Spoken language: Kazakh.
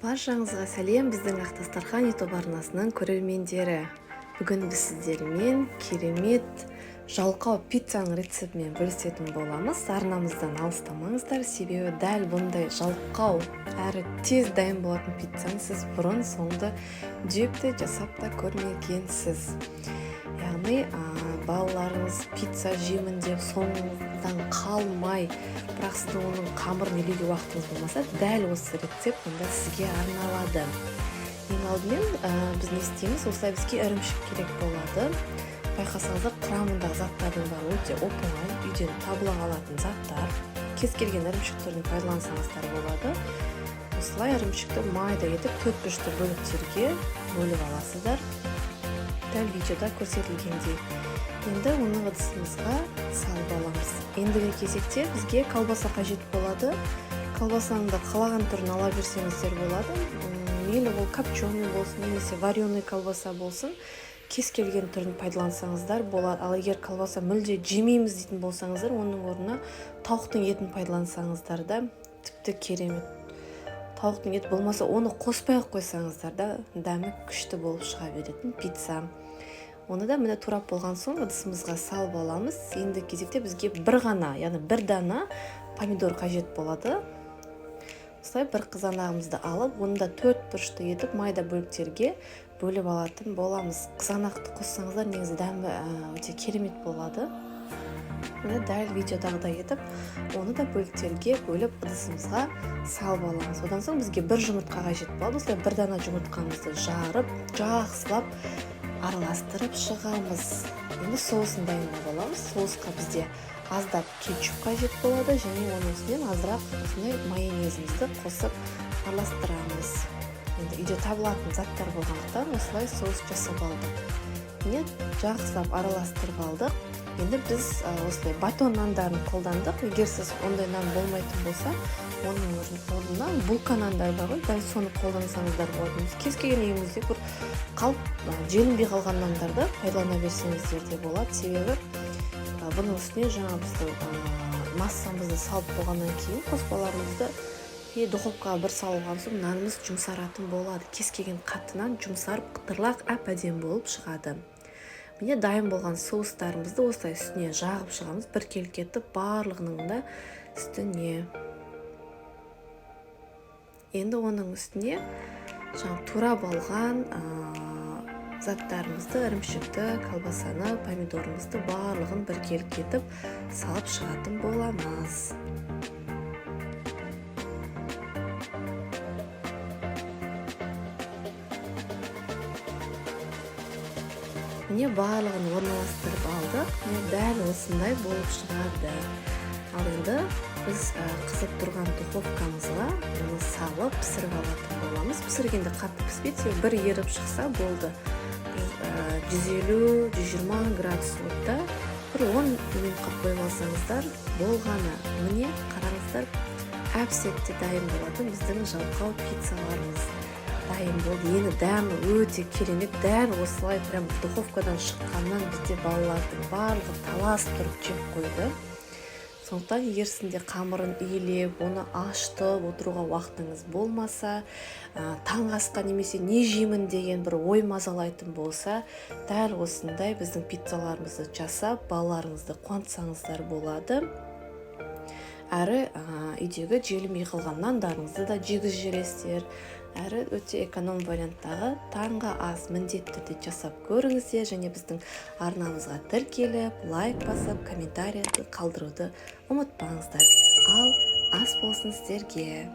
Баршаңызға сәлем, біздің Ақ Дастархан YouTube арнасының көрермендері. Бүгін біз сіздермен керемет жалқау пиццаның рецептімен бөлісетін боламыз. Арнамыздан алыстамаңыздар, себебі дәл бұндай жалқау әрі тез дайын болатын пиццаны сіз бұрын соңды жепті жасап та көрмегенсіз. Яғни балаларыңыз пицца жеймін деп соңынан қалмай, бірақ сіздің оның қамырын илеуге уақытыңыз болмаса, дәл осы рецепт мұнда сізге арналады. Ең алдымен біз не істейміз? Осылай бізге ірімшік керек болады. Байқасаңыздар, құрамындағы заттардың бәрі өте оп-оңай, үйден табыла қалатын заттар. Кез келген ірімшік түрін пайдалансаңыздар болады. Осылай ірімшікті майда етіп 4-3 бөліктерге бөліп аласыздар. Дәл видеода көрсетілгендей. Енді оны ыдысымызға салып аламыз. Ендігі кезекте бізге колбаса қажет болады. Колбасаны да қалаған түрін ала берсеңіздер болады. Мейлі ол копченый болсын, немесе вареный колбаса болсын, кез келген түрін пайдалансаңыздар болады. Ал егер колбаса мүлде жемейміз дейтін болсаңыздар, оның орнына тауықтың етін пайдалансаңыздар да тіпті керемет. Тауықтың еті болмаса, оны қоспай-ақ қойсаңыздар да дәмі күшті болып шыға беретін пицца. Оны да міне турап болған соң ыдысымызға салып аламыз. Енді кезекте бізге бір дана помидор қажет болады. Осылай бір қызанағымызды алып, оны да 4-3 етіп майда бөліктерге бөліп алатын боламыз. Қызанақты қоссаңыздар, негізі дәмі өте керемет болады. Міне дәл видеодағыдай етіп, оны да бөліктерге бөліп ыдысымызға салып аламыз. Одан соң бізге бір жұмыртқа қажет болады. Осылай бір дана жұмыртқамызды жарып, жақсылап араластырып шығамыз. Енді соусын дайындап аламыз. Соусқа бізде аздап кетчуп қажет болады, және оның үстінен азырақ осындай майонезімізді қосып араластырамыз. Енді үйде табылатын заттар болғандықтан осылай соус жасап алдық. Міне жақсылап араластырып алдық. Енді біз осылай батон нандарын қолдандық. Егер сіз ондай нан болмайтын болса, оның орнына булка нандар бар ғой, дәл соны қолдансаңыздар болады. Кез келген үйіңізде бір желінбей қалған нандарды пайдалана берсеңіздер де болады. Себебі бұның үстіне жаңа біздің массамызды салып болғаннан кейін қоспаларымызды духовкаға бір салған соң нанымыз жұмсаратын болады. Кез келген қатты нан жұмсарып, қытырлақ әп-әдемі болып шығады. Міне дайын болған соустарымызды осылай үстіне жағып шығамыз. Бір келкетіп барлығының да үстіне. Енді оның үстіне турап алған заттарымызды, ірімшікті, колбасаны, помидорымызды барлығын бір келкетіп салып шығатын боламыз. Міне барлығын орналастырып алдық. Міне дәл осындай болып шығады. Ал енді біз қызып тұрған духовкамызға оны салып пісіріп алатын боламыз. Пісіргенде қатты піспейді, бір еріп шықса болды. 150-120 градус отта бір 10 минут қойып алсаңыздар болғаны. Міне қараңыздар, әп-сәтте дайын болатын біздің жалқау пиццаларымыз дайын болды. Енді дәмі өте керемет. Дәл осылай прям духовкадан шыққаннан бізде балалардың барлығы талас тұрып жеп қойды. Сондықтан егер сізде қамырын илеп, оны ашытып отыруға уақытыңыз болмаса, таңғы асқа немесе не жеймін деген бір ой мазалайтын болса, дәл осындай біздің пиццаларымызды жасап, балаларыңызды қуантсаңыздар болады. Әрі үйдегі желінбей қалған нандарыңызды да жегіз жересіздер. Әрі өте эконом варианттағы таңғы ас міндетті түрде жасап көріңіздер, және біздің арнамызға тіркеліп, лайк басып, комментарий қалдыруды ұмытпаңыздар. Ал ас болсын сіздерге.